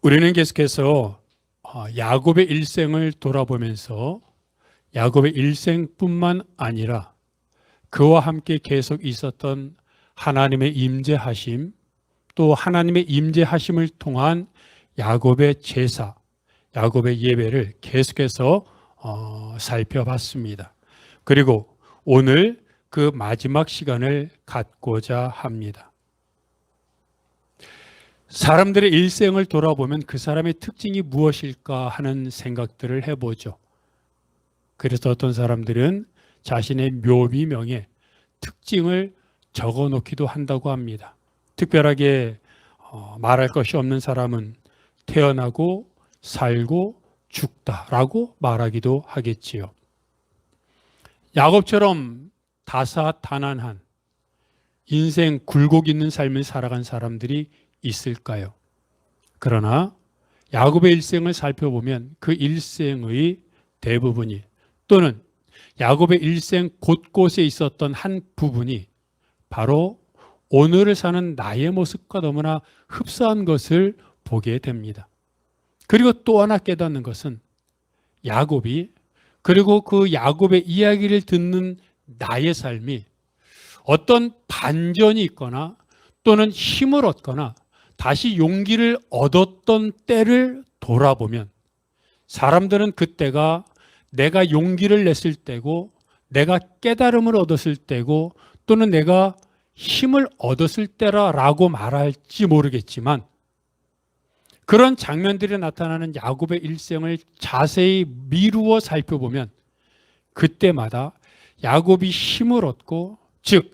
우리는 계속해서 야곱의 일생을 돌아보면서 야곱의 일생뿐만 아니라 그와 함께 계속 있었던 하나님의 임재하심, 또 하나님의 임재하심을 통한 야곱의 제사, 야곱의 예배를 계속해서 살펴봤습니다. 그리고 오늘 그 마지막 시간을 갖고자 합니다. 사람들의 일생을 돌아보면 그 사람의 특징이 무엇일까 하는 생각들을 해보죠. 그래서 어떤 사람들은 자신의 묘비명에 특징을 적어놓기도 한다고 합니다. 특별하게 말할 것이 없는 사람은 태어나고 살고 죽다라고 말하기도 하겠지요. 야곱처럼 다사다난한 인생 굴곡 있는 삶을 살아간 사람들이 있을까요? 그러나 야곱의 일생을 살펴보면 그 일생의 대부분이, 또는 야곱의 일생 곳곳에 있었던 한 부분이 바로 오늘을 사는 나의 모습과 너무나 흡사한 것을 보게 됩니다. 그리고 또 하나 깨닫는 것은 야곱이, 그리고 그 야곱의 이야기를 듣는 나의 삶이 어떤 반전이 있거나 또는 힘을 얻거나 다시 용기를 얻었던 때를 돌아보면 사람들은 그때가 내가 용기를 냈을 때고, 내가 깨달음을 얻었을 때고, 또는 내가 힘을 얻었을 때라고 말할지 모르겠지만, 그런 장면들이 나타나는 야곱의 일생을 자세히 미루어 살펴보면 그때마다 야곱이 힘을 얻고, 즉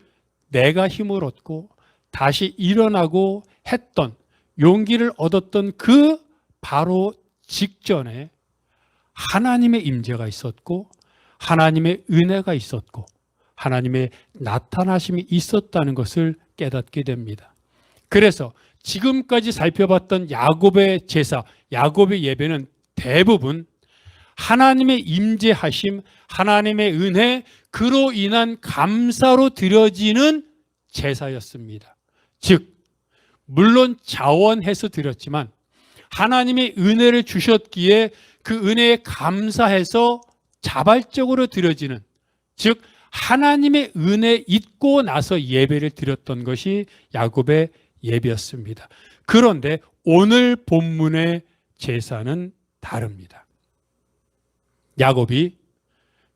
내가 힘을 얻고 다시 일어나고 했던, 용기를 얻었던 그 바로 직전에 하나님의 임재가 있었고, 하나님의 은혜가 있었고, 하나님의 나타나심이 있었다는 것을 깨닫게 됩니다. 그래서 지금까지 살펴봤던 야곱의 제사, 야곱의 예배는 대부분 하나님의 임재하심, 하나님의 은혜, 그로 인한 감사로 드려지는 제사였습니다. 즉, 물론 자원해서 드렸지만 하나님의 은혜를 주셨기에 그 은혜에 감사해서 자발적으로 드려지는, 즉 하나님의 은혜 잊고 나서 예배를 드렸던 것이 야곱의 예배였습니다. 그런데 오늘 본문의 제사는 다릅니다. 야곱이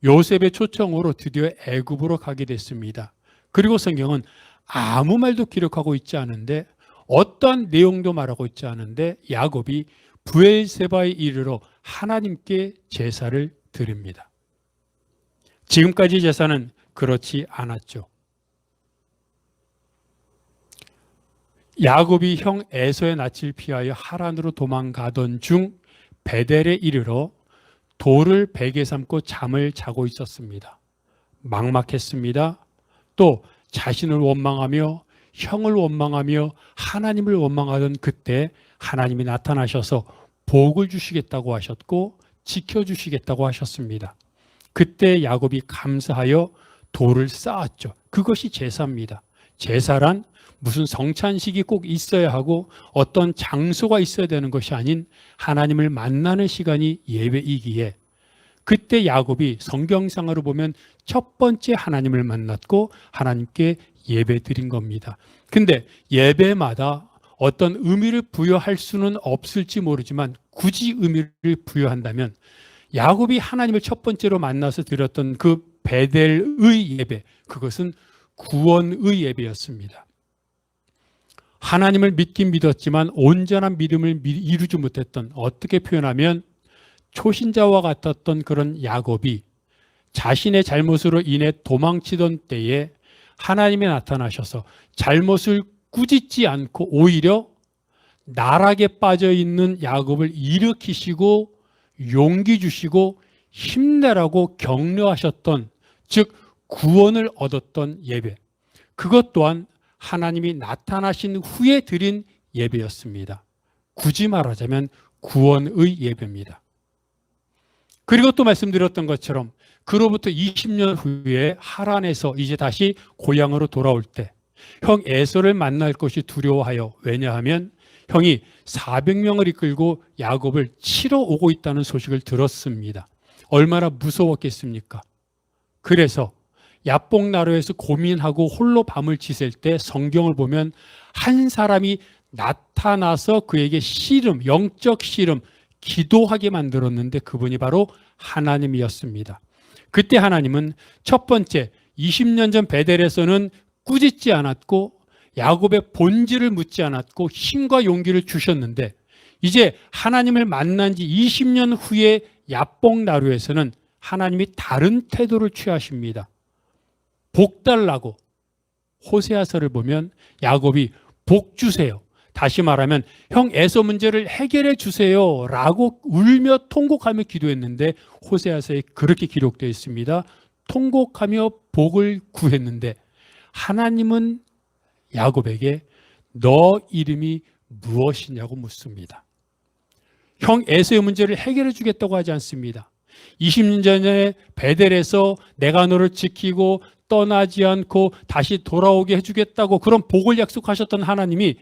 요셉의 초청으로 드디어 애굽으로 가게 됐습니다. 그리고 성경은 아무 말도 기록하고 있지 않은데, 어떠한 내용도 말하고 있지 않은데 야곱이 브엘세바에 이르러 하나님께 제사를 드립니다. 지금까지 제사는 그렇지 않았죠. 야곱이 형 에서의 낯을 피하여 하란으로 도망가던 중 베델에 이르러 돌을 베개 삼고 잠을 자고 있었습니다. 막막했습니다. 또 자신을 원망하며 형을 원망하며 하나님을 원망하던 그때 하나님이 나타나셔서 복을 주시겠다고 하셨고 지켜주시겠다고 하셨습니다. 그때 야곱이 감사하여 돌을 쌓았죠. 그것이 제사입니다. 제사란 무슨 성찬식이 꼭 있어야 하고 어떤 장소가 있어야 되는 것이 아닌 하나님을 만나는 시간이 예배이기에, 그때 야곱이 성경상으로 보면 첫 번째 하나님을 만났고 하나님께 예배 드린 겁니다. 근데 예배마다 어떤 의미를 부여할 수는 없을지 모르지만 굳이 의미를 부여한다면 야곱이 하나님을 첫 번째로 만나서 드렸던 그 베델의 예배, 그것은 구원의 예배였습니다. 하나님을 믿긴 믿었지만 온전한 믿음을 이루지 못했던, 어떻게 표현하면 초신자와 같았던 그런 야곱이 자신의 잘못으로 인해 도망치던 때에 하나님이 나타나셔서 잘못을 꾸짖지 않고 오히려 나락에 빠져있는 야곱을 일으키시고 용기 주시고 힘내라고 격려하셨던, 즉 구원을 얻었던 예배, 그것 또한 하나님이 나타나신 후에 드린 예배였습니다. 굳이 말하자면 구원의 예배입니다. 그리고 또 말씀드렸던 것처럼 그로부터 20년 후에 하란에서 이제 다시 고향으로 돌아올 때 형 에서를 만날 것이 두려워하여, 왜냐하면 형이 400명을 이끌고 야곱을 치러 오고 있다는 소식을 들었습니다. 얼마나 무서웠겠습니까? 그래서 야복나루에서 고민하고 홀로 밤을 지샐 때 성경을 보면 한 사람이 나타나서 그에게 씨름, 영적 씨름, 기도하게 만들었는데 그분이 바로 하나님이었습니다. 그때 하나님은 첫 번째 20년 전 베델에서는 꾸짖지 않았고 야곱의 본질을 묻지 않았고 힘과 용기를 주셨는데 이제 하나님을 만난 지 20년 후에 야복나루에서는 하나님이 다른 태도를 취하십니다. 복 달라고 호세아서를 보면 야곱이 복 주세요. 다시 말하면 형 에서 문제를 해결해 주세요 라고 울며 통곡하며 기도했는데 호세아서에 그렇게 기록되어 있습니다. 통곡하며 복을 구했는데 하나님은 야곱에게 너 이름이 무엇이냐고 묻습니다. 형 에서의 문제를 해결해 주겠다고 하지 않습니다. 20년 전에 베델에서 내가 너를 지키고 떠나지 않고 다시 돌아오게 해주겠다고 그런 복을 약속하셨던 하나님이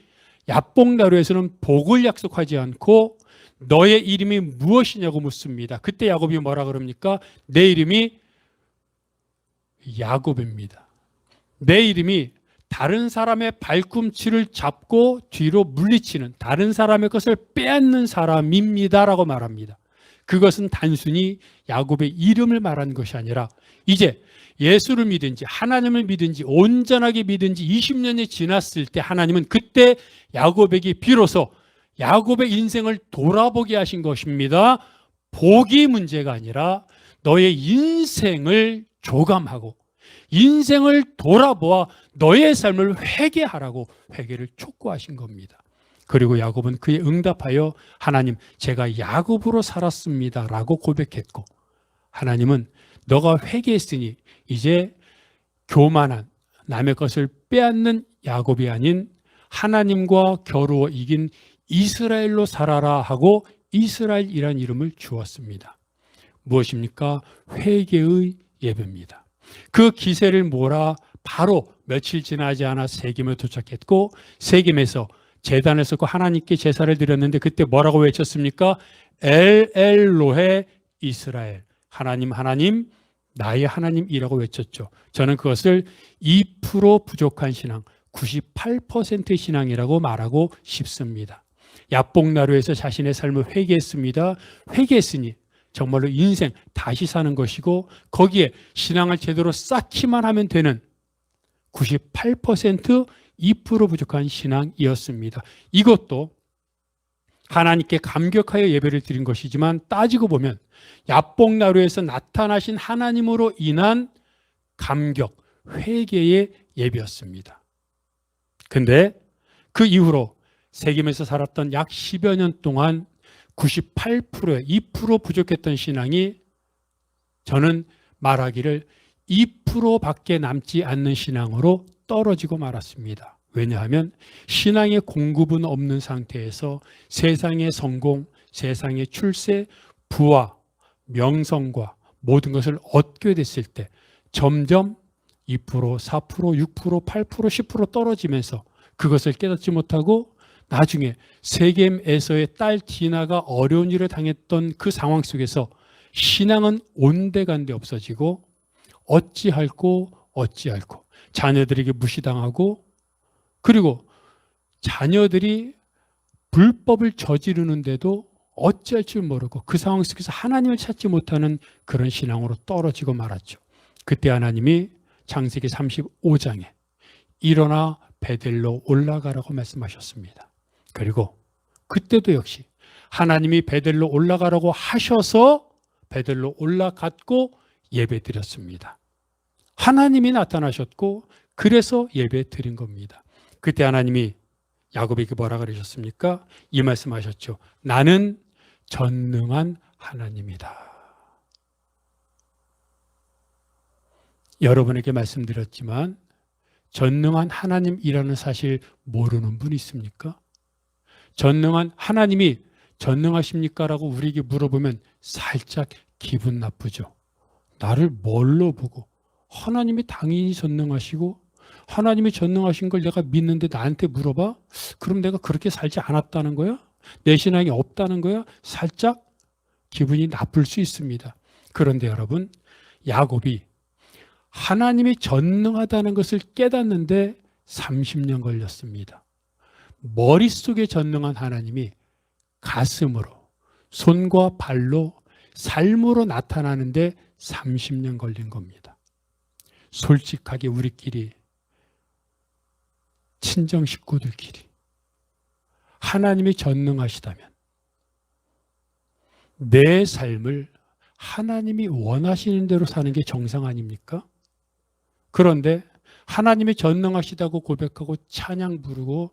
야복나루에서는 복을 약속하지 않고 너의 이름이 무엇이냐고 묻습니다. 그때 야곱이 뭐라 그럽니까? 내 이름이 야곱입니다. 내 이름이 다른 사람의 발꿈치를 잡고 뒤로 물리치는 다른 사람의 것을 빼앗는 사람입니다라고 말합니다. 그것은 단순히 야곱의 이름을 말하는 것이 아니라 이제 예수를 믿은지 하나님을 믿은지 온전하게 믿은지 20년이 지났을 때 하나님은 그때 야곱에게 비로소 야곱의 인생을 돌아보게 하신 것입니다. 복이 문제가 아니라 너의 인생을 조감하고 인생을 돌아보아 너의 삶을 회개하라고 회개를 촉구하신 겁니다. 그리고 야곱은 그에 응답하여 하나님 제가 야곱으로 살았습니다 라고 고백했고 하나님은 너가 회개했으니 이제 교만한 남의 것을 빼앗는 야곱이 아닌 하나님과 겨루어 이긴 이스라엘로 살아라 하고 이스라엘이라는 이름을 주었습니다. 무엇입니까? 회개의 예배입니다. 그 기세를 몰아 바로 며칠 지나지 않아 세겜에 도착했고 세겜에서 제단을 쌓고 하나님께 제사를 드렸는데 그때 뭐라고 외쳤습니까? 엘로헤 이스라엘 하나님 하나님 나의 하나님이라고 외쳤죠. 저는 그것을 2% 부족한 신앙 98%의 신앙이라고 말하고 싶습니다. 야복나루에서 자신의 삶을 회개했습니다. 회개했으니 정말로 인생 다시 사는 것이고 거기에 신앙을 제대로 쌓기만 하면 되는 98% 2% 부족한 신앙이었습니다. 이것도 하나님께 감격하여 예배를 드린 것이지만 따지고 보면 야복나루에서 나타나신 하나님으로 인한 감격, 회개의 예배였습니다. 근데 그 이후로 세겜에서 살았던 약 10여 년 동안 98%에 2% 부족했던 신앙이 저는 말하기를 2%밖에 남지 않는 신앙으로 떨어지고 말았습니다. 왜냐하면 신앙의 공급은 없는 상태에서 세상의 성공, 세상의 출세, 부와 명성과 모든 것을 얻게 됐을 때 점점 2%, 4%, 6%, 8%, 10% 떨어지면서 그것을 깨닫지 못하고 나중에 세겜에서의 딸 디나가 어려운 일을 당했던 그 상황 속에서 신앙은 온데간데 없어지고 어찌할꼬 자녀들에게 무시당하고 그리고 자녀들이 불법을 저지르는데도 어찌할 줄 모르고 그 상황 속에서 하나님을 찾지 못하는 그런 신앙으로 떨어지고 말았죠. 그때 하나님이 창세기 35장에 일어나 베델로 올라가라고 말씀하셨습니다. 그리고 그때도 역시 하나님이 베델로 올라가라고 하셔서 베델로 올라갔고 예배드렸습니다. 하나님이 나타나셨고 그래서 예배드린 겁니다. 그때 하나님이 야곱에게 뭐라 그러셨습니까? 이 말씀하셨죠. 나는 전능한 하나님이다. 여러분에게 말씀드렸지만 전능한 하나님이라는 사실 모르는 분 있습니까? 전능한 하나님이 전능하십니까? 라고 우리에게 물어보면 살짝 기분 나쁘죠. 나를 뭘로 보고 하나님이 당연히 전능하시고 하나님이 전능하신 걸 내가 믿는데 나한테 물어봐? 그럼 내가 그렇게 살지 않았다는 거야? 내 신앙이 없다는 거야? 살짝 기분이 나쁠 수 있습니다. 그런데 여러분, 야곱이 하나님이 전능하다는 것을 깨닫는데 30년 걸렸습니다. 머릿속에 전능한 하나님이 가슴으로, 손과 발로, 삶으로 나타나는데 30년 걸린 겁니다. 솔직하게 우리끼리, 친정 식구들끼리 하나님이 전능하시다면 내 삶을 하나님이 원하시는 대로 사는 게 정상 아닙니까? 그런데 하나님이 전능하시다고 고백하고 찬양 부르고,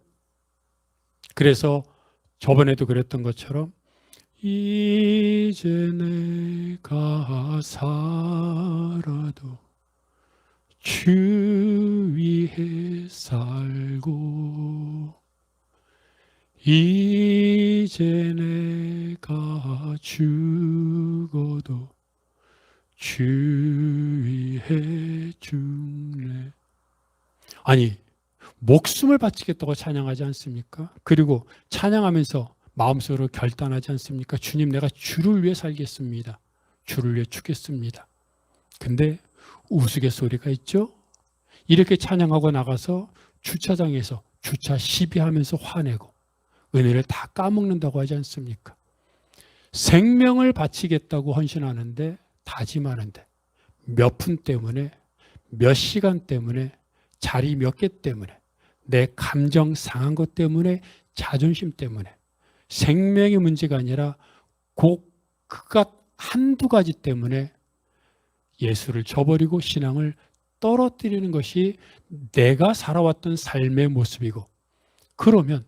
그래서 저번에도 그랬던 것처럼 이제 내가 살아도 주 위에 살고 이제 내가 죽어도 주 위에 죽네. 아니, 목숨을 바치겠다고 찬양하지 않습니까? 그리고 찬양하면서 마음속으로 결단하지 않습니까? 주님, 내가 주를 위해 살겠습니다. 주를 위해 죽겠습니다. 근데 우스갯소리가 있죠? 이렇게 찬양하고 나가서 주차장에서 주차 시비하면서 화내고 은혜를 다 까먹는다고 하지 않습니까? 생명을 바치겠다고 헌신하는데, 다짐하는데 몇 분 때문에, 몇 시간 때문에, 자리 몇 개 때문에, 내 감정 상한 것 때문에, 자존심 때문에, 생명의 문제가 아니라 그것 한두 가지 때문에 예수를 저버리고 신앙을 떨어뜨리는 것이 내가 살아왔던 삶의 모습이고, 그러면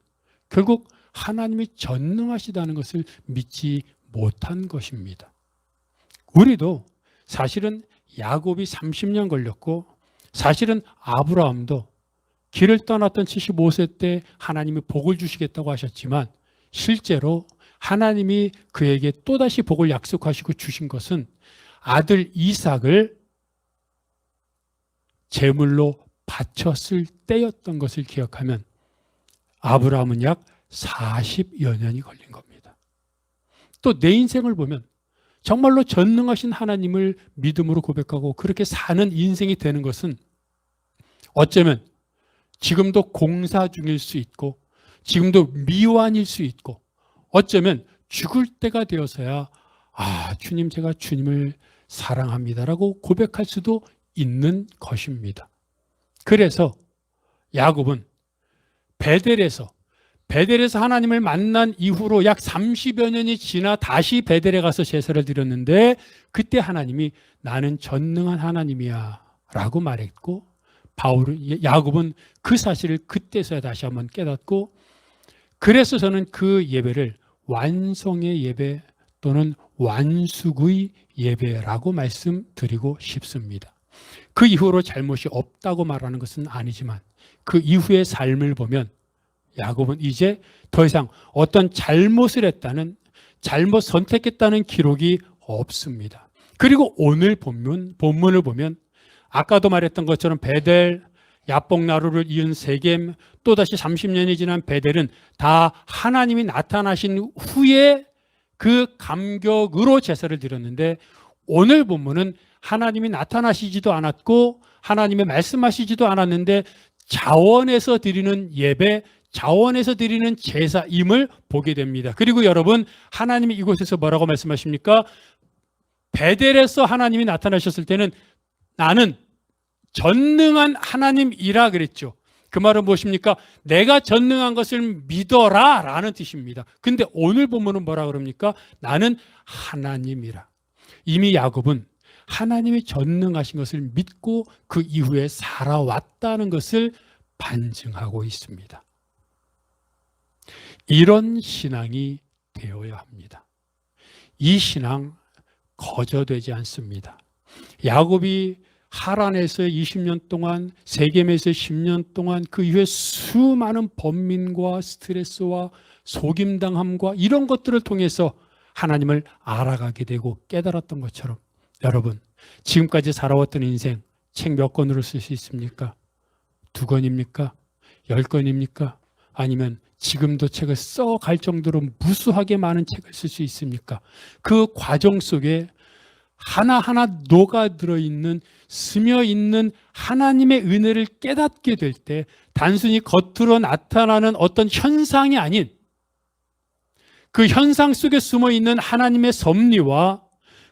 결국 하나님이 전능하시다는 것을 믿지 못한 것입니다. 우리도 사실은 야곱이 30년 걸렸고, 사실은 아브라함도 길을 떠났던 75세 때 하나님이 복을 주시겠다고 하셨지만, 실제로 하나님이 그에게 또다시 복을 약속하시고 주신 것은 아들 이삭을 제물로 바쳤을 때였던 것을 기억하면 아브라함은 약 40여 년이 걸린 겁니다. 또 내 인생을 보면 정말로 전능하신 하나님을 믿음으로 고백하고 그렇게 사는 인생이 되는 것은 어쩌면 지금도 공사 중일 수 있고, 지금도 미완일 수 있고, 어쩌면 죽을 때가 되어서야 주님, 제가 주님을 사랑합니다라고 고백할 수도 있는 것입니다. 그래서 야곱은 베델에서 하나님을 만난 이후로 약 30여 년이 지나 다시 베델에 가서 제사를 드렸는데, 그때 하나님이 나는 전능한 하나님이야 라고 말했고, 야곱은 그 사실을 그때서야 다시 한번 깨닫고, 그래서 저는 그 예배를 완성의 예배 또는 완숙의 예배라고 말씀드리고 싶습니다. 그 이후로 잘못이 없다고 말하는 것은 아니지만, 그 이후의 삶을 보면 야곱은 이제 더 이상 어떤 잘못을 했다는, 잘못 선택했다는 기록이 없습니다. 그리고 오늘 본문을 보면 아까도 말했던 것처럼 베델, 야복나루를 이은 세겜, 또다시 30년이 지난 베델은 다 하나님이 나타나신 후에 그 감격으로 제사를 드렸는데, 오늘 본문은 하나님이 나타나시지도 않았고 하나님이 말씀하시지도 않았는데 자원에서 드리는 예배, 자원에서 드리는 제사임을 보게 됩니다. 그리고 여러분, 하나님이 이곳에서 뭐라고 말씀하십니까? 베델에서 하나님이 나타나셨을 때는 나는 전능한 하나님이라 그랬죠. 그 말은 무엇입니까? 내가 전능한 것을 믿어라 라는 뜻입니다. 근데 오늘 본문은 뭐라 그럽니까? 나는 하나님이라. 이미 야곱은 하나님이 전능하신 것을 믿고 그 이후에 살아왔다는 것을 반증하고 있습니다. 이런 신앙이 되어야 합니다. 이 신앙 거저되지 않습니다. 야곱이 하란에서 20년 동안, 세겜에서 10년 동안, 그 이후에 수많은 번민과 스트레스와 속임당함과 이런 것들을 통해서 하나님을 알아가게 되고 깨달았던 것처럼, 여러분, 지금까지 살아왔던 인생 책 몇 권으로 쓸 수 있습니까? 2권입니까? 10권입니까? 아니면 지금도 책을 써갈 정도로 무수하게 많은 책을 쓸 수 있습니까? 그 과정 속에 하나하나 녹아들어 있는, 스며 있는 하나님의 은혜를 깨닫게 될 때 단순히 겉으로 나타나는 어떤 현상이 아닌 그 현상 속에 숨어 있는 하나님의 섭리와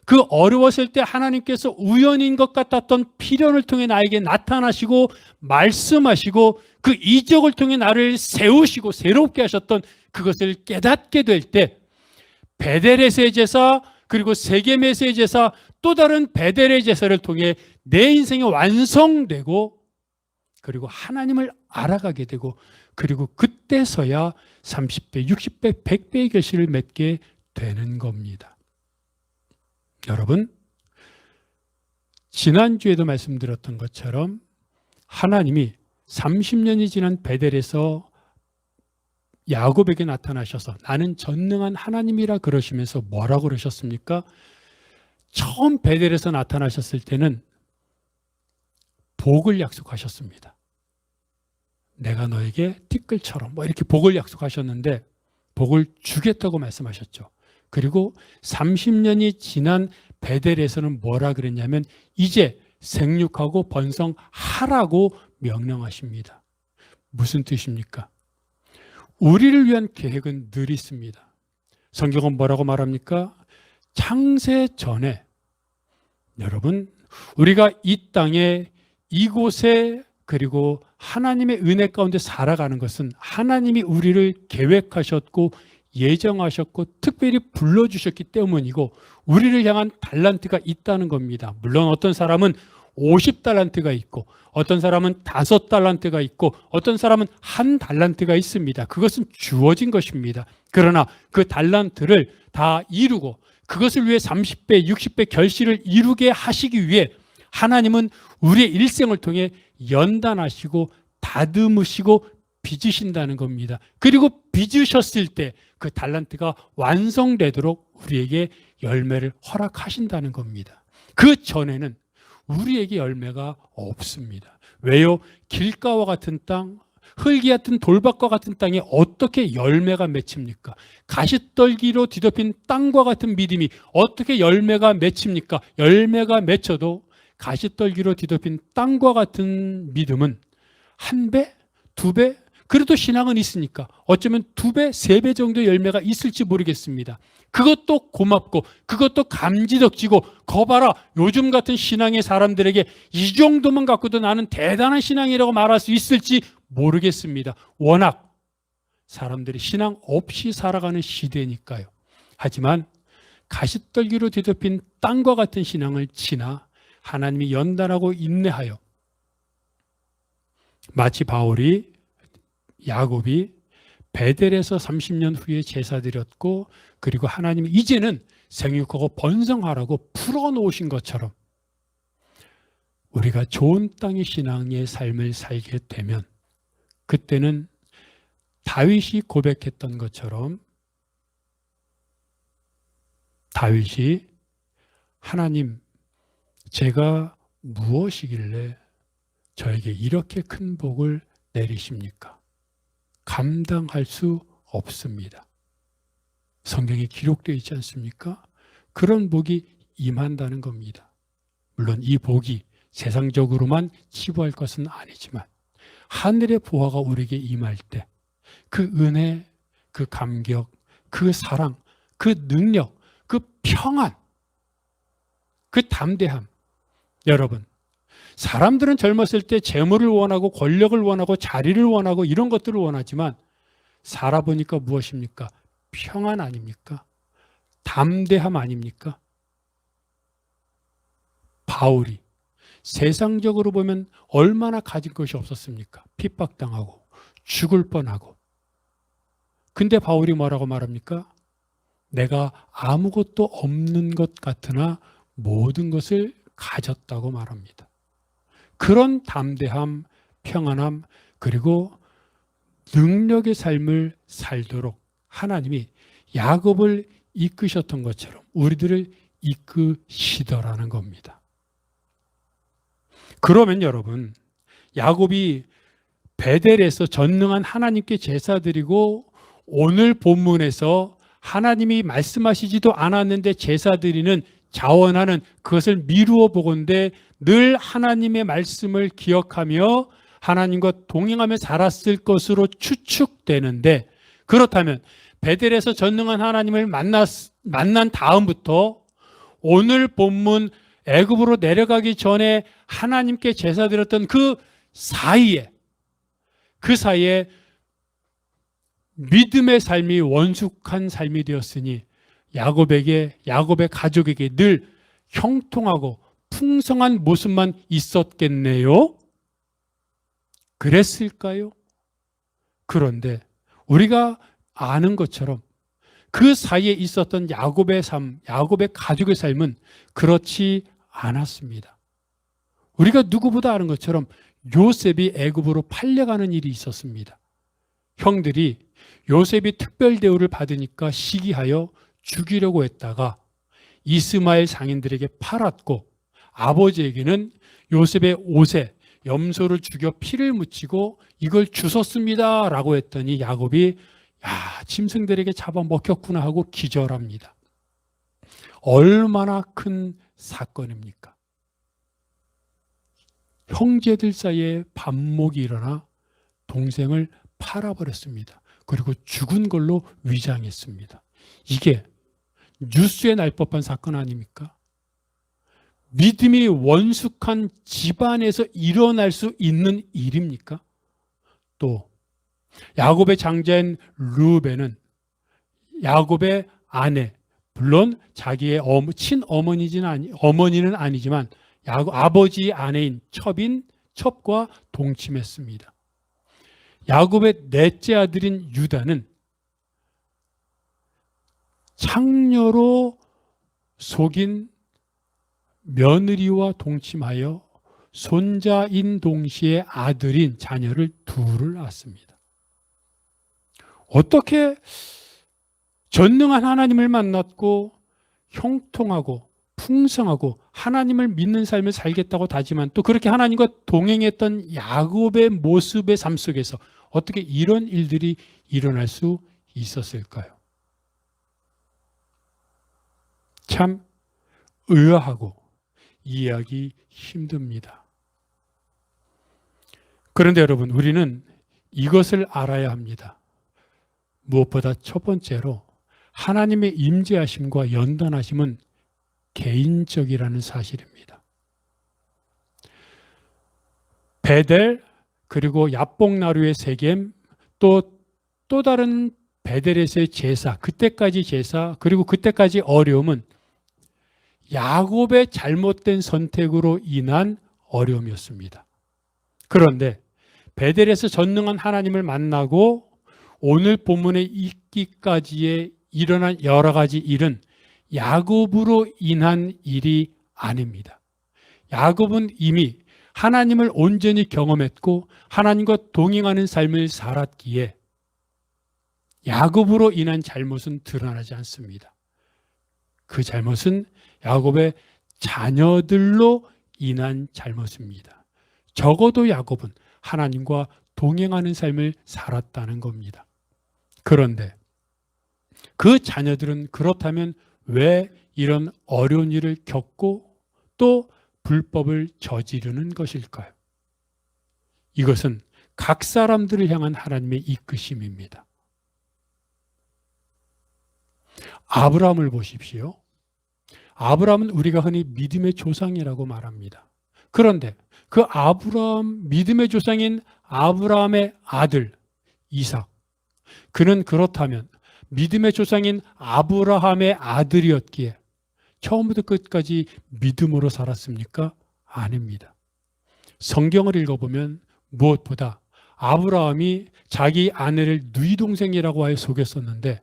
그 어려웠을 때 하나님께서 우연인 것 같았던 필연을 통해 나에게 나타나시고 말씀하시고 그 이적을 통해 나를 세우시고 새롭게 하셨던 그것을 깨닫게 될 때 베델의 제사 그리고 세겜의 제사 또 다른 베델의 제사를 통해 내 인생이 완성되고 그리고 하나님을 알아가게 되고 그리고 그때서야 30배, 60배, 100배의 결실을 맺게 되는 겁니다. 여러분, 지난주에도 말씀드렸던 것처럼 하나님이 30년이 지난 베델에서 야곱에게 나타나셔서 나는 전능한 하나님이라 그러시면서 뭐라고 그러셨습니까? 처음 베델에서 나타나셨을 때는 복을 약속하셨습니다. 내가 너에게 티끌처럼 이렇게 복을 약속하셨는데 복을 주겠다고 말씀하셨죠. 그리고 30년이 지난 베델에서는 뭐라 그랬냐면 이제 생육하고 번성하라고 명령하십니다. 무슨 뜻입니까? 우리를 위한 계획은 늘 있습니다. 성경은 뭐라고 말합니까? 창세 전에 여러분 우리가 이 땅에 이곳에 그리고 하나님의 은혜 가운데 살아가는 것은 하나님이 우리를 계획하셨고 예정하셨고 특별히 불러주셨기 때문이고 우리를 향한 달란트가 있다는 겁니다. 물론 어떤 사람은 50달란트가 있고 어떤 사람은 5달란트가 있고 어떤 사람은 1달란트가 있습니다. 그것은 주어진 것입니다. 그러나 그 달란트를 다 이루고 그것을 위해 30배, 60배 결실을 이루게 하시기 위해 하나님은 우리의 일생을 통해 연단하시고 다듬으시고 빚으신다는 겁니다. 그리고 빚으셨을 때 그 달란트가 완성되도록 우리에게 열매를 허락하신다는 겁니다. 그 전에는 우리에게 열매가 없습니다. 왜요? 길가와 같은 땅, 흙이 같은 돌밭과 같은 땅에 어떻게 열매가 맺힙니까? 가시떨기로 뒤덮인 땅과 같은 믿음이 어떻게 열매가 맺힙니까? 열매가 맺혀도 가시떨기로 뒤덮인 땅과 같은 믿음은 1배, 2배, 그래도 신앙은 있으니까 어쩌면 2배, 3배 정도 열매가 있을지 모르겠습니다. 그것도 고맙고 그것도 감지덕지고 거 봐라 요즘 같은 신앙의 사람들에게 이 정도만 갖고도 나는 대단한 신앙이라고 말할 수 있을지 모르겠습니다. 워낙 사람들이 신앙 없이 살아가는 시대니까요. 하지만 가시떨기로 뒤덮인 땅과 같은 신앙을 지나 하나님이 연단하고 인내하여 마치 야곱이 베델에서 30년 후에 제사 드렸고 그리고 하나님이 이제는 생육하고 번성하라고 풀어놓으신 것처럼 우리가 좋은 땅의 신앙의 삶을 살게 되면 그때는 다윗이 고백했던 것처럼 다윗이 하나님 제가 무엇이길래 저에게 이렇게 큰 복을 내리십니까? 감당할 수 없습니다. 성경에 기록되어 있지 않습니까? 그런 복이 임한다는 겁니다. 물론 이 복이 세상적으로만 치부할 것은 아니지만 하늘의 보화가 우리에게 임할 때 그 은혜, 그 감격, 그 사랑, 그 능력, 그 평안, 그 담대함. 여러분, 사람들은 젊었을 때 재물을 원하고 권력을 원하고 자리를 원하고 이런 것들을 원하지만 살아보니까 무엇입니까? 평안 아닙니까? 담대함 아닙니까? 바울이 세상적으로 보면 얼마나 가진 것이 없었습니까? 핍박당하고 죽을 뻔하고. 근데 바울이 뭐라고 말합니까? 내가 아무것도 없는 것 같으나 모든 것을 가졌다고 말합니다. 그런 담대함, 평안함, 그리고 능력의 삶을 살도록 하나님이 야곱을 이끄셨던 것처럼 우리들을 이끄시더라는 겁니다. 그러면 여러분, 야곱이 베델에서 전능한 하나님께 제사 드리고 오늘 본문에서 하나님이 말씀하시지도 않았는데 제사 드리는 자원하는 그것을 미루어 보건대 늘 하나님의 말씀을 기억하며 하나님과 동행하며 살았을 것으로 추측되는데, 그렇다면 베델에서 전능한 하나님을 만난 다음부터 오늘 본문 애굽으로 내려가기 전에 하나님께 제사 드렸던 그 사이에 믿음의 삶이 원숙한 삶이 되었으니 야곱의 가족에게 늘 형통하고 풍성한 모습만 있었겠네요. 그랬을까요? 그런데 우리가 아는 것처럼 그 사이에 있었던 야곱의 삶, 야곱의 가족의 삶은 그렇지 않았습니다. 우리가 누구보다 아는 것처럼 요셉이 애굽으로 팔려가는 일이 있었습니다. 형들이 요셉이 특별 대우를 받으니까 시기하여 죽이려고 했다가 이스마엘 상인들에게 팔았고, 아버지에게는 요셉의 옷에 염소를 죽여 피를 묻히고 이걸 주웠습니다 라고 했더니 야곱이 짐승들에게 잡아먹혔구나 하고 기절합니다. 얼마나 큰 사건입니까? 형제들 사이에 반목이 일어나 동생을 팔아버렸습니다. 그리고 죽은 걸로 위장했습니다. 이게 뉴스에 날 법한 사건 아닙니까? 믿음이 원숙한 집안에서 일어날 수 있는 일입니까? 또 야곱의 장자인 르우벤은 야곱의 아내, 물론 자기의 어머니는 아니지만 아버지의 아내인 첩과 동침했습니다. 야곱의 넷째 아들인 유다는 창녀로 속인 며느리와 동침하여 손자인 동시에 아들인 자녀를 둘을 낳았습니다. 어떻게 전능한 하나님을 만났고 형통하고 풍성하고 하나님을 믿는 삶을 살겠다고 다짐한, 또 그렇게 하나님과 동행했던 야곱의 모습의 삶 속에서 어떻게 이런 일들이 일어날 수 있었을까요? 참 의아하고 이해하기 힘듭니다. 그런데 여러분, 우리는 이것을 알아야 합니다. 무엇보다 첫 번째로 하나님의 임재하심과 연단하심은 개인적이라는 사실입니다. 베델, 그리고 야복나루의 세겜, 또 다른 베델에서의 제사, 그때까지 제사, 그리고 그때까지 어려움은 야곱의 잘못된 선택으로 인한 어려움이었습니다. 그런데 베델에서 전능한 하나님을 만나고 오늘 본문에 있기까지의 일어난 여러 가지 일은 야곱으로 인한 일이 아닙니다. 야곱은 이미 하나님을 온전히 경험했고 하나님과 동행하는 삶을 살았기에 야곱으로 인한 잘못은 드러나지 않습니다. 그 잘못은 야곱의 자녀들로 인한 잘못입니다. 적어도 야곱은 하나님과 동행하는 삶을 살았다는 겁니다. 그런데 그 자녀들은 그렇다면 왜 이런 어려운 일을 겪고 또 불법을 저지르는 것일까요? 이것은 각 사람들을 향한 하나님의 이끄심입니다. 아브라함을 보십시오. 아브라함은 우리가 흔히 믿음의 조상이라고 말합니다. 그런데 그 믿음의 조상인 아브라함의 아들 이삭, 그는 그렇다면 믿음의 조상인 아브라함의 아들이었기에 처음부터 끝까지 믿음으로 살았습니까? 아닙니다. 성경을 읽어보면 무엇보다 아브라함이 자기 아내를 누이 동생이라고 하여 속였었는데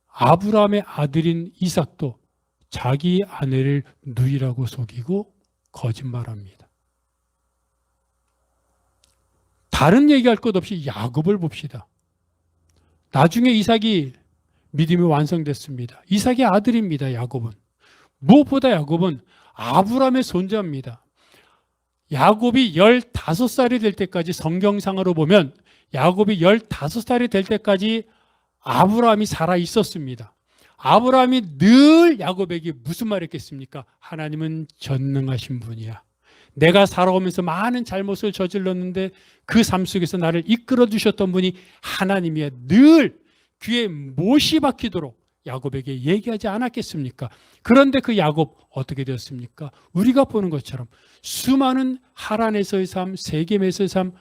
아브라함의 아들인 이삭도 자기 아내를 누이라고 속이고 거짓말합니다. 다른 얘기할 것 없이 야곱을 봅시다. 나중에 이삭이 믿음이 완성됐습니다. 이삭의 아들입니다. 야곱은. 무엇보다 야곱은 아브라함의 손자입니다. 야곱이 15살이 될 때까지, 성경상으로 보면 야곱이 15살이 될 때까지 아브라함이 살아 있었습니다. 아브라함이 늘 야곱에게 무슨 말 했겠습니까? 하나님은 전능하신 분이야. 내가 살아오면서 많은 잘못을 저질렀는데 그 삶 속에서 나를 이끌어 주셨던 분이 하나님이야. 늘 귀에 못이 박히도록 야곱에게 얘기하지 않았겠습니까? 그런데 그 야곱 어떻게 되었습니까? 우리가 보는 것처럼 수많은 하란에서의 삶, 세겜에서의 삶,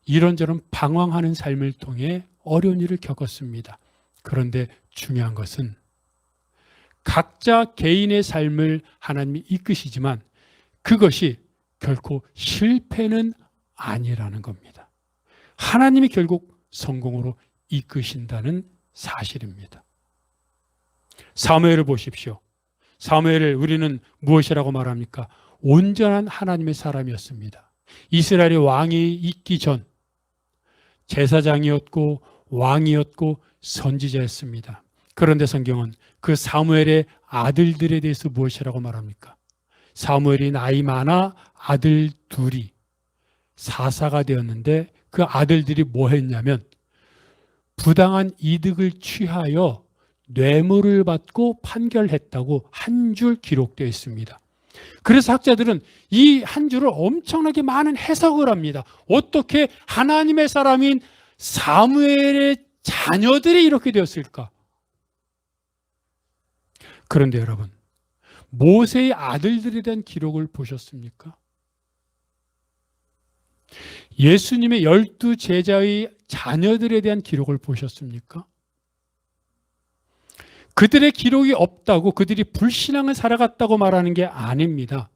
이런저런 방황하는 삶을 통해 어려운 일을 겪었습니다. 그런데 중요한 것은 각자 개인의 삶을 하나님이 이끄시지만 그것이 결코 실패는 아니라는 겁니다. 하나님이 결국 성공으로 이끄신다는 사실입니다. 사무엘을 보십시오. 사무엘을 우리는 무엇이라고 말합니까? 온전한 하나님의 사람이었습니다. 이스라엘의 왕이 있기 전 제사장이었고 왕이었고 선지자였습니다. 그런데 성경은 그 사무엘의 아들들에 대해서 무엇이라고 말합니까? 사무엘이 나이 많아 아들 둘이 사사가 되었는데 그 아들들이 뭐 했냐면 부당한 이득을 취하여 뇌물을 받고 판결했다고 한 줄 기록되어 있습니다. 그래서 학자들은 이 한 줄을 엄청나게 많은 해석을 합니다. 어떻게 하나님의 사람인 사무엘의 자녀들이 이렇게 되었을까? 그런데 여러분, 모세의 아들들에 대한 기록을 보셨습니까? 예수님의 12 제자의 자녀들에 대한 기록을 보셨습니까? 그들의 기록이 없다고 그들이 불신앙을 살아갔다고 말하는 게 아닙니다.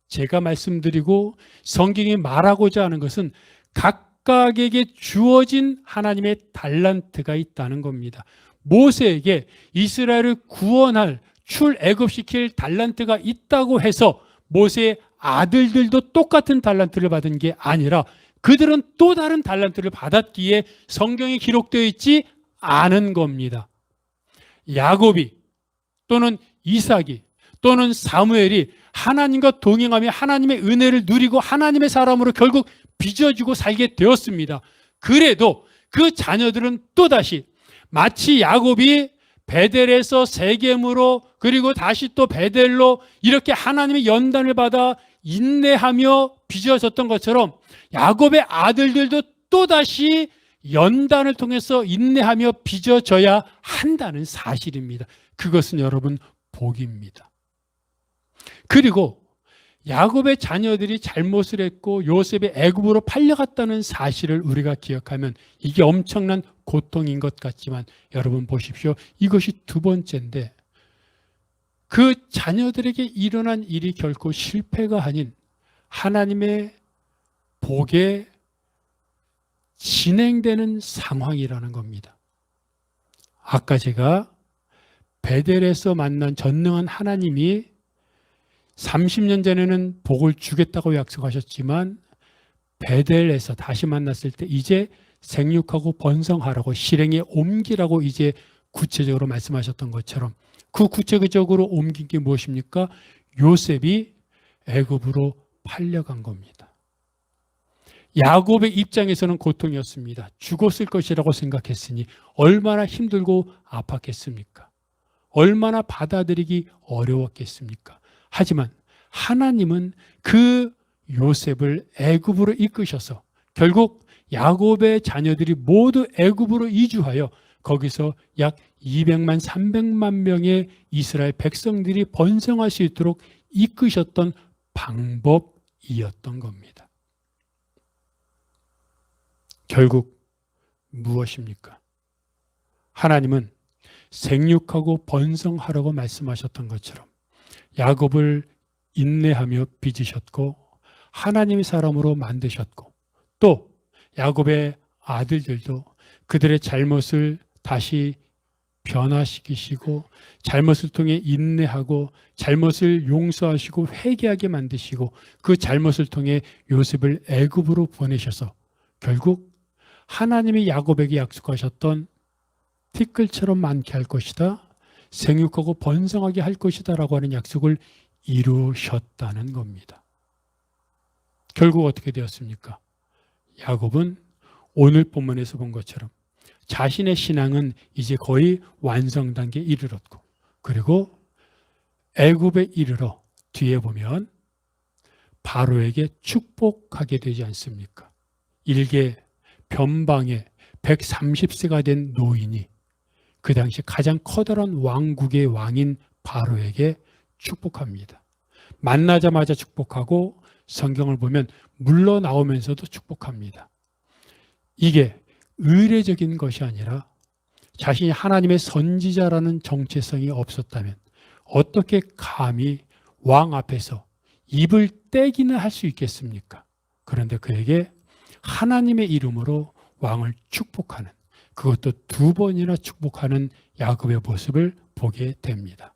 제가 말씀드리고 성경이 말하고자 하는 것은 각각에게 주어진 하나님의 달란트가 있다는 겁니다. 모세에게 이스라엘을 구원할 출애굽시킬 달란트가 있다고 해서 모세의 아들들도 똑같은 달란트를 받은 게 아니라 그들은 또 다른 달란트를 받았기에 성경에 기록되어 있지 않은 겁니다. 야곱이 또는 이삭이 또는 사무엘이 하나님과 동행하며 하나님의 은혜를 누리고 하나님의 사람으로 결국 빚어지고 살게 되었습니다. 그래도 그 자녀들은 또다시 마치 야곱이 베델에서 세겜으로 그리고 다시 또 베델로 이렇게 하나님의 연단을 받아 인내하며 빚어졌던 것처럼 야곱의 아들들도 또다시 연단을 통해서 인내하며 빚어져야 한다는 사실입니다. 그것은 여러분 복입니다. 그리고 야곱의 자녀들이 잘못을 했고 요셉의 애굽으로 팔려갔다는 사실을 우리가 기억하면 이게 엄청난 고통인 것 같지만 여러분 보십시오. 이것이 두 번째인데 그 자녀들에게 일어난 일이 결코 실패가 아닌 하나님의 복에 진행되는 상황이라는 겁니다. 아까 제가 베델에서 만난 전능한 하나님이 30년 전에는 복을 주겠다고 약속하셨지만 베델에서 다시 만났을 때 이제 생육하고 번성하라고 실행에 옮기라고 이제 구체적으로 말씀하셨던 것처럼 그 구체적으로 옮긴 게 무엇입니까? 요셉이 애굽으로 팔려간 겁니다. 야곱의 입장에서는 고통이었습니다. 죽었을 것이라고 생각했으니 얼마나 힘들고 아팠겠습니까? 얼마나 받아들이기 어려웠겠습니까? 하지만 하나님은 그 요셉을 애굽으로 이끄셔서 결국 야곱의 자녀들이 모두 애굽으로 이주하여 거기서 약 200만 300만 명의 이스라엘 백성들이 번성할 수 있도록 이끄셨던 방법이었던 겁니다. 결국 무엇입니까? 하나님은 생육하고 번성하라고 말씀하셨던 것처럼 야곱을 인내하며 빚으셨고 하나님의 사람으로 만드셨고 또 야곱의 아들들도 그들의 잘못을 다시 변화시키시고 잘못을 통해 인내하고 잘못을 용서하시고 회개하게 만드시고 그 잘못을 통해 요셉을 애굽으로 보내셔서 결국 하나님이 야곱에게 약속하셨던 티끌처럼 많게 할 것이다. 생육하고 번성하게 할 것이다 라고 하는 약속을 이루셨다는 겁니다. 결국 어떻게 되었습니까? 야곱은 오늘 본문에서 본 것처럼 자신의 신앙은 이제 거의 완성 단계에 이르렀고, 그리고 애굽에 이르러 뒤에 보면 바로에게 축복하게 되지 않습니까? 일개 변방에 130세가 된 노인이 그 당시 가장 커다란 왕국의 왕인 바로에게 축복합니다. 만나자마자 축복하고 성경을 보면 물러나오면서도 축복합니다. 이게 의례적인 것이 아니라 자신이 하나님의 선지자라는 정체성이 없었다면 어떻게 감히 왕 앞에서 입을 떼기는 할 수 있겠습니까? 그런데 그에게 하나님의 이름으로 왕을 축복하는, 그것도 2번이나 축복하는 야곱의 모습을 보게 됩니다.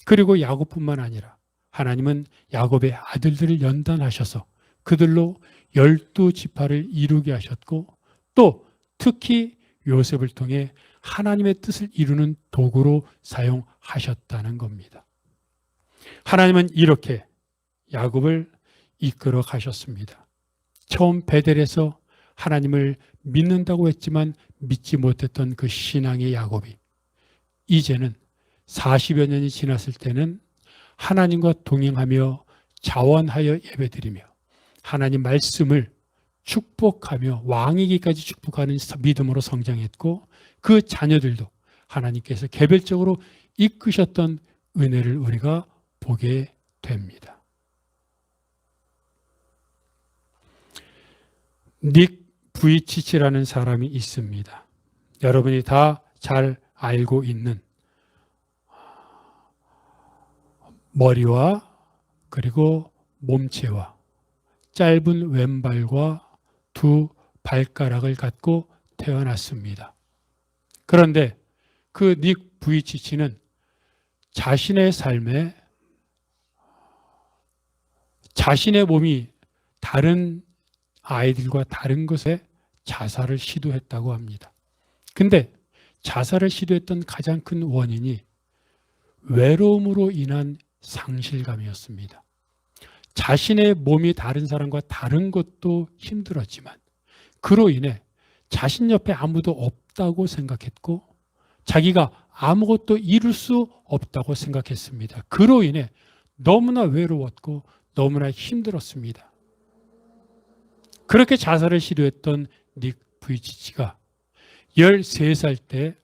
그리고 야곱뿐만 아니라 하나님은 야곱의 아들들을 연단하셔서 그들로 12지파를 이루게 하셨고, 또 특히 요셉을 통해 하나님의 뜻을 이루는 도구로 사용하셨다는 겁니다. 하나님은 이렇게 야곱을 이끌어 가셨습니다. 처음 베델에서 하나님을 믿는다고 했지만 믿지 못했던 그 신앙의 야곱이 이제는 40여 년이 지났을 때는 하나님과 동행하며 자원하여 예배드리며 하나님 말씀을 축복하며 왕이기까지 축복하는 믿음으로 성장했고, 그 자녀들도 하나님께서 개별적으로 이끄셨던 은혜를 우리가 보게 됩니다. 닉 부이치치라는 사람이 있습니다. 여러분이 다 잘 알고 있는 머리와 그리고 몸체와 짧은 왼발과 2 발가락을 갖고 태어났습니다. 그런데 그 닉 부이치치는 자신의 삶에 자신의 몸이 다른 아이들과 다른 것에 자살을 시도했다고 합니다. 근데 자살을 시도했던 가장 큰 원인이 외로움으로 인한 상실감이었습니다. 자신의 몸이 다른 사람과 다른 것도 힘들었지만 그로 인해 자신 옆에 아무도 없다고 생각했고 자기가 아무것도 이룰 수 없다고 생각했습니다. 그로 인해 너무나 외로웠고 너무나 힘들었습니다. 그렇게 자살을 시도했던 닉 부이치치가 13살 때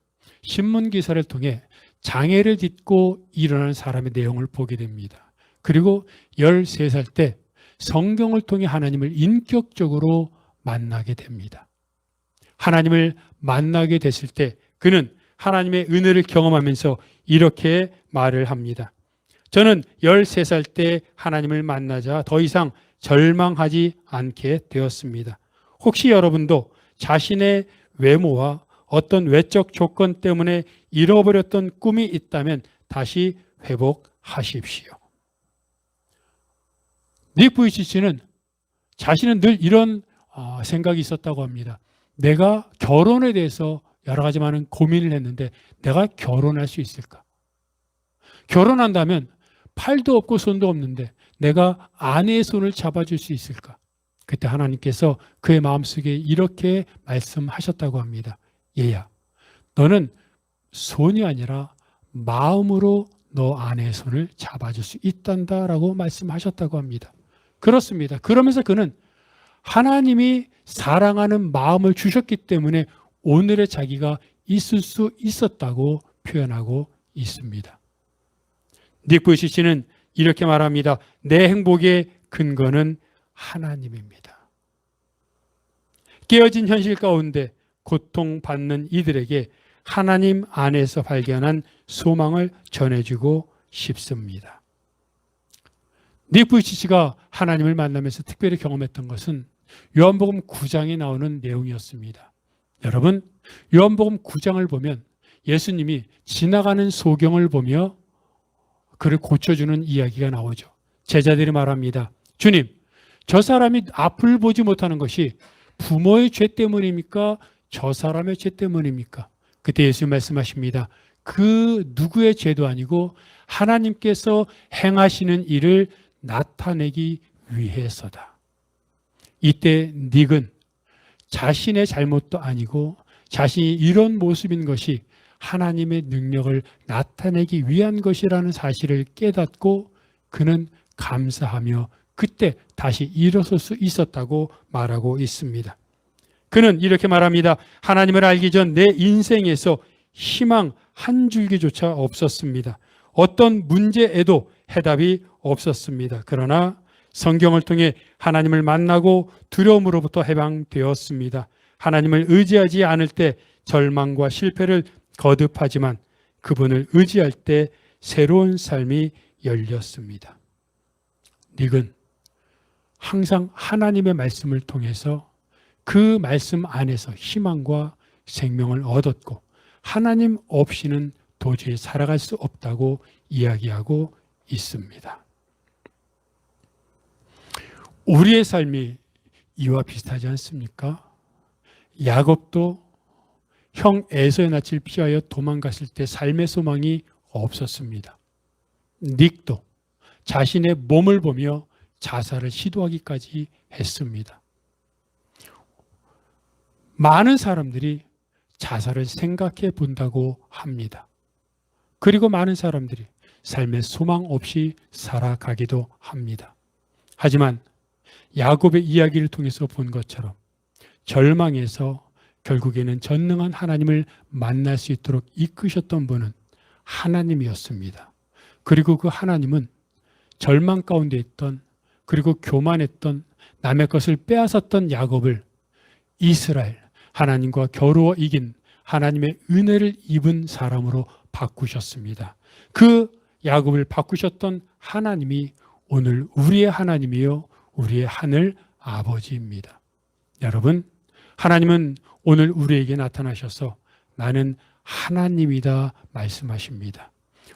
신문 기사를 통해 장애를 딛고 일어나는 사람의 내용을 보게 됩니다. 그리고 13살 때 성경을 통해 하나님을 인격적으로 만나게 됩니다. 하나님을 만나게 됐을 때 그는 하나님의 은혜를 경험하면서 이렇게 말을 합니다. 저는 13살 때 하나님을 만나자 더 이상 절망하지 않게 되었습니다. 혹시 여러분도 자신의 외모와 어떤 외적 조건 때문에 잃어버렸던 꿈이 있다면 다시 회복하십시오. 닉 부이치치는 자신은 늘 이런 생각이 있었다고 합니다. 내가 결혼에 대해서 여러 가지 많은 고민을 했는데 내가 결혼할 수 있을까? 결혼한다면 팔도 없고 손도 없는데 내가 아내의 손을 잡아줄 수 있을까? 그때 하나님께서 그의 마음속에 이렇게 말씀하셨다고 합니다. 얘야, 너는 손이 아니라 마음으로 너 아내의 손을 잡아줄 수 있단다라고 말씀하셨다고 합니다. 그렇습니다. 그러면서 그는 하나님이 사랑하는 마음을 주셨기 때문에 오늘의 자기가 있을 수 있었다고 표현하고 있습니다. 닉 부이치치는 이렇게 말합니다. 내 행복의 근거는 하나님입니다. 깨어진 현실 가운데 고통받는 이들에게 하나님 안에서 발견한 소망을 전해주고 싶습니다. 닉 부이치치가 하나님을 만나면서 특별히 경험했던 것은 요한복음 9장에 나오는 내용이었습니다. 여러분, 요한복음 9장을 보면 예수님이 지나가는 소경을 보며 그를 고쳐주는 이야기가 나오죠. 제자들이 말합니다. 주님, 저 사람이 앞을 보지 못하는 것이 부모의 죄 때문입니까? 저 사람의 죄 때문입니까? 그때 예수님 말씀하십니다. 그 누구의 죄도 아니고 하나님께서 행하시는 일을 나타내기 위해서다. 이때 닉은 자신의 잘못도 아니고 자신이 이런 모습인 것이 하나님의 능력을 나타내기 위한 것이라는 사실을 깨닫고 그는 감사하며 그때 다시 일어설 수 있었다고 말하고 있습니다. 그는 이렇게 말합니다. 하나님을 알기 전 내 인생에서 희망 한 줄기조차 없었습니다. 어떤 문제에도 해답이 없었습니다. 그러나 성경을 통해 하나님을 만나고 두려움으로부터 해방되었습니다. 하나님을 의지하지 않을 때 절망과 실패를 거듭하지만 그분을 의지할 때 새로운 삶이 열렸습니다. 닉은 항상 하나님의 말씀을 통해서 그 말씀 안에서 희망과 생명을 얻었고 하나님 없이는 도저히 살아갈 수 없다고 이야기하고 있습니다. 우리의 삶이 이와 비슷하지 않습니까? 야곱도 형 에서의 낯을 피하여 도망갔을 때 삶의 소망이 없었습니다. 닉도 자신의 몸을 보며 자살을 시도하기까지 했습니다. 많은 사람들이 자살을 생각해 본다고 합니다. 그리고 많은 사람들이 삶의 소망 없이 살아가기도 합니다. 하지만 야곱의 이야기를 통해서 본 것처럼 절망에서 결국에는 전능한 하나님을 만날 수 있도록 이끄셨던 분은 하나님이었습니다. 그리고 그 하나님은 절망 가운데 있던 그리고 교만했던 남의 것을 빼앗았던 야곱을 이스라엘, 하나님과 겨루어 이긴 하나님의 은혜를 입은 사람으로 바꾸셨습니다. 그 야곱을 바꾸셨던 하나님이 오늘 우리의 하나님이요 우리의 하늘 아버지입니다. 여러분, 하나님은 오늘 우리에게 나타나셔서 나는 하나님이다 말씀하십니다.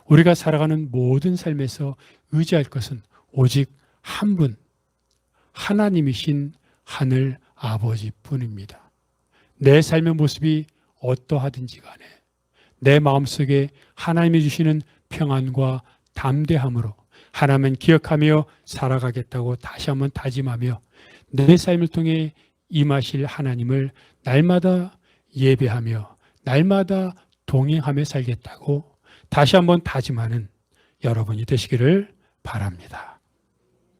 우리가 살아가는 모든 삶에서 의지할 것은 오직 한 분, 하나님이신 하늘 아버지뿐입니다. 내 삶의 모습이 어떠하든지 간에 내 마음속에 하나님이 주시는 평안과 담대함으로 하나님은 기억하며 살아가겠다고 다시 한번 다짐하며 내 삶을 통해 임하실 하나님을 날마다 예배하며 날마다 동행하며 살겠다고 다시 한번 다짐하는 여러분이 되시기를 바랍니다.